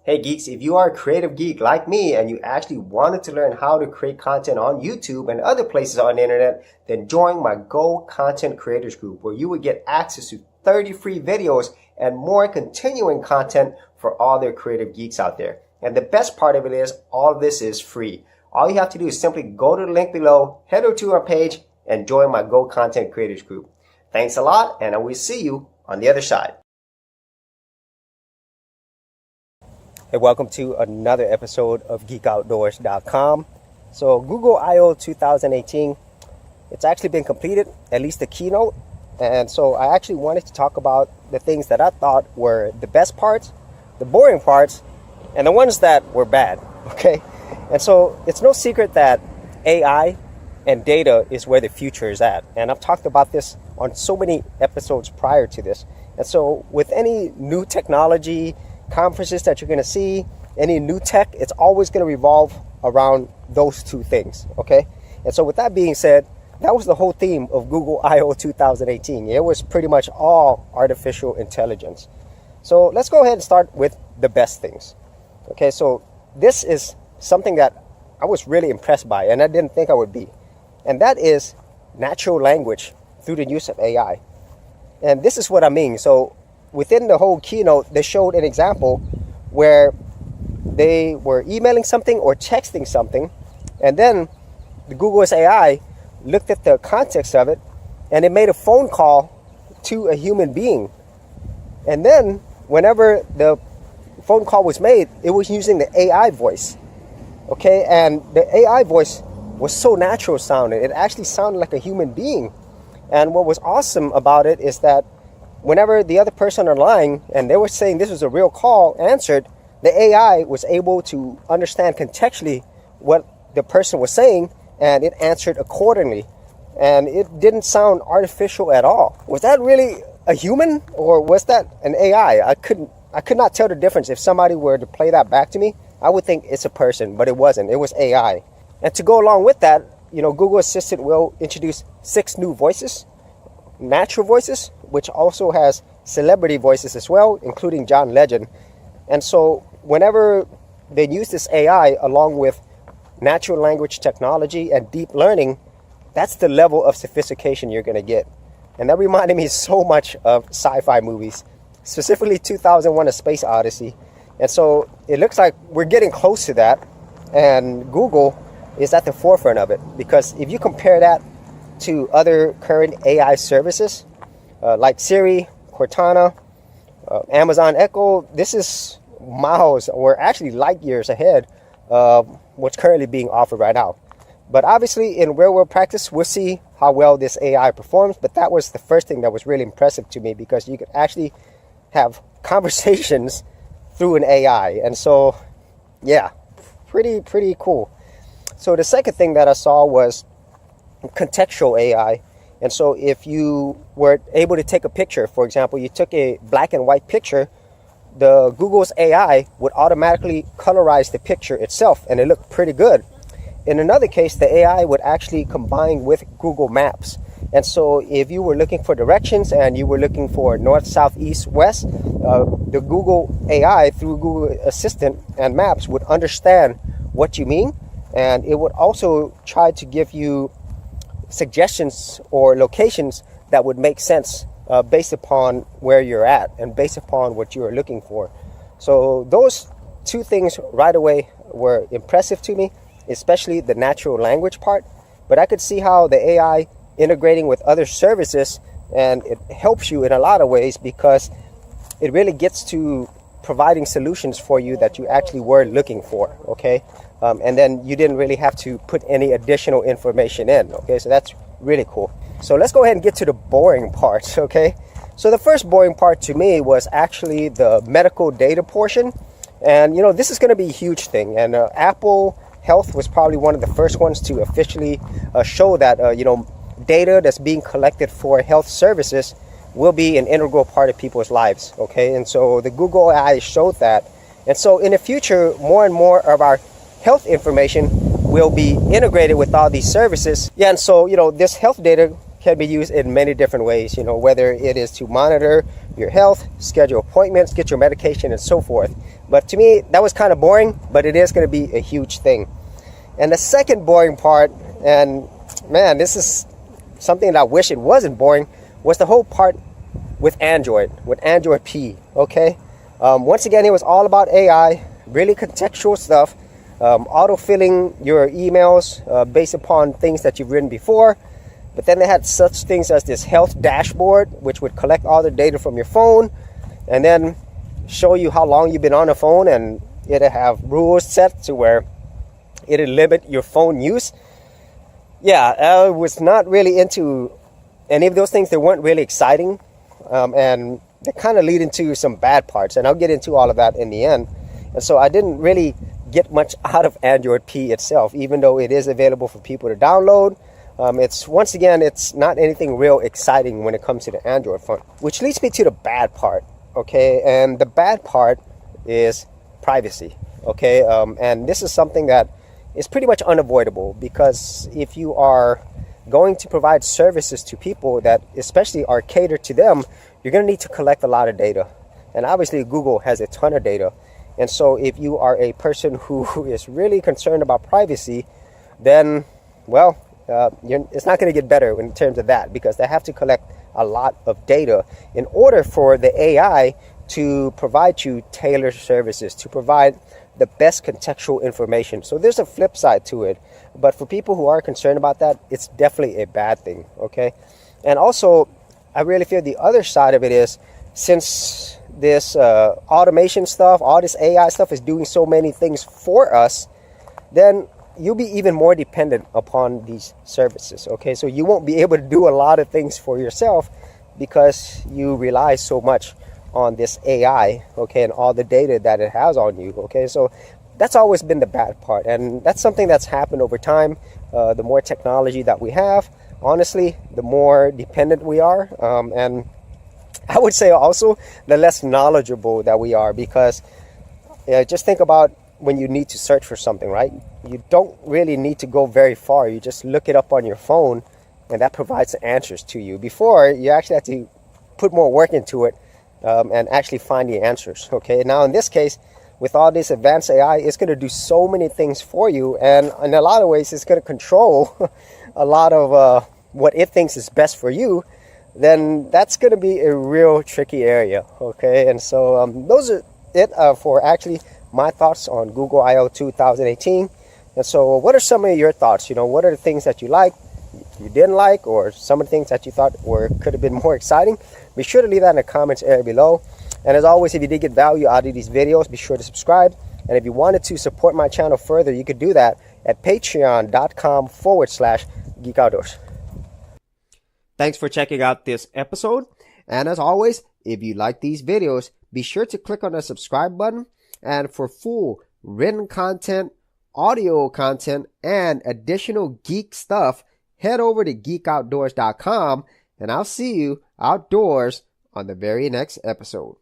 Hey geeks, if you are a creative geek like me and you actually wanted to learn how to create content on YouTube and other places on the internet, then join my Go Content Creators group where you would get access to 30 free videos and more continuing content for all their creative geeks out there. And the best part of it is all of this is free. All you have to do is simply go to the link below, head over to our page, and join my Go Content Creators group. Thanks a lot, and I will see you on the other side. Hey, welcome to another episode of GeekOutdoors.com. So Google I/O 2018, it's actually been completed, at least the keynote. And so I actually wanted to talk about the things that I thought were the best parts, the boring parts, and the ones that were bad, okay? And so it's no secret that AI and data is where the future is at. And I've talked about this on so many episodes prior to this. And so with any new technology, conferences that you're going to see, any new tech, it's always going to revolve around those two things, okay? And so with that being said, that was the whole theme of Google I/O 2018. It was pretty much all artificial intelligence. So let's go ahead and start with the best things. Okay, so this is something that I was really impressed by and I didn't think I would be. And that is natural language through the use of AI. And this is what I mean. So within the whole keynote, they showed an example where they were emailing something or texting something, and then the Google's AI looked at the context of it, and it made a phone call to a human being. And then whenever the phone call was made, it was using the AI voice. Okay, and the AI voice was so natural sounding. It actually sounded like a human being. And what was awesome about it is that whenever the other person on the line, and they were saying this was a real call, answered, the AI was able to understand contextually what the person was saying, and it answered accordingly. And it didn't sound artificial at all. Was that really a human, or was that an AI? I could not tell the difference. If somebody were to play that back to me, I would think it's a person, but it wasn't. It was AI. And to go along with that, you know, Google Assistant will introduce 6 new voices, natural voices, which also has celebrity voices as well, including John Legend. And so whenever they use this AI along with natural language technology and deep learning, that's the level of sophistication you're going to get. And that reminded me so much of sci-fi movies, specifically 2001: A Space Odyssey. And so it looks like we're getting close to that, and Google is at the forefront of it, because if you compare that to other current AI services like Siri, Cortana, Amazon Echo, this is miles or actually light years ahead of what's currently being offered right now. But obviously in real world practice, we'll see how well this AI performs. But that was the first thing that was really impressive to me, because you could actually have conversations through an AI. And so, yeah, pretty cool. So the second thing that I saw was contextual AI. And so if you were able to take a picture, for example, you took a black and white picture, the Google's AI would automatically colorize the picture itself, and it looked pretty good. In another case, the AI would actually combine with Google Maps. And so if you were looking for directions and you were looking for north, south, east, west, the Google AI through Google Assistant and Maps would understand what you mean, and it would also try to give you suggestions or locations that would make sense based upon where you're at and based upon what you are looking for. So those two things right away were impressive to me, especially the natural language part. But I could see how the AI integrating with other services, and it helps you in a lot of ways, because it really gets to providing solutions for you that you actually were looking for, okay? And then you didn't really have to put any additional information in, okay? So that's really cool. So let's go ahead and get to the boring parts, okay? So the first boring part to me was actually the medical data portion. And, you know, this is going to be a huge thing. And Apple Health was probably one of the first ones to officially show that, you know, data that's being collected for health services will be an integral part of people's lives, okay? And so the Google AI showed that. And so in the future, more and more of our health information will be integrated with all these services. Yeah, and so, you know, this health data can be used in many different ways, whether it is to monitor your health, schedule appointments, get your medication, and so forth. But to me, that was kind of boring, but it is going to be a huge thing. And the second boring part, and man, this is something that I wish it wasn't boring, was the whole part with Android P, okay? Once again, it was all about AI, really contextual stuff, auto-filling your emails based upon things that you've written before. But then they had such things as this health dashboard, which would collect all the data from your phone and then show you how long you've been on the phone, and it'll have rules set to where it'll limit your phone use. Yeah, I was not really into any of those things. They weren't really exciting, and they kind of lead into some bad parts, and I'll get into all of that in the end. And so I didn't really get much out of Android P itself, even though it is available for people to download. It's not anything real exciting when it comes to the Android front, which leads me to the bad part, okay? And the bad part is privacy, okay? And this is something that is pretty much unavoidable, because if you are going to provide services to people that especially are catered to them, you're going to need to collect a lot of data. And obviously Google has a ton of data. And so if you are a person who is really concerned about privacy, then, well, it's not going to get better in terms of that, because they have to collect a lot of data in order for the AI to provide you tailored services, to provide the best contextual information. So there's a flip side to it. But for people who are concerned about that, it's definitely a bad thing, okay? And also, I really feel the other side of it is, since this automation stuff, all this AI stuff is doing so many things for us, then you'll be even more dependent upon these services, okay? So you won't be able to do a lot of things for yourself because you rely so much on this AI, okay, and all the data that it has on you, okay? So that's always been the bad part, and that's something that's happened over time. The more technology that we have, honestly, the more dependent we are, and I would say also the less knowledgeable that we are, because just think about when you need to search for something, right? You don't really need to go very far. You just look it up on your phone, and that provides the answers to you. Before, you actually have to put more work into it and actually find the answers, okay? Now, in this case, with all this advanced AI, it's going to do so many things for you, and in a lot of ways, it's going to control a lot of what it thinks is best for you. Then that's going to be a real tricky area, okay? And so those are it for actually my thoughts on Google I/O 2018. And so what are some of your thoughts? What are the things that you like, you didn't like, or some of the things that you thought could have been more exciting? Be sure to leave that in the comments area below. And as always, if you did get value out of these videos, be sure to subscribe. And if you wanted to support my channel further, you could do that at patreon.com/Geek Outdoors. Thanks for checking out this episode. And as always, if you like these videos, be sure to click on the subscribe button. And for full written content, audio content, and additional geek stuff, head over to geekoutdoors.com, and I'll see you outdoors on the very next episode.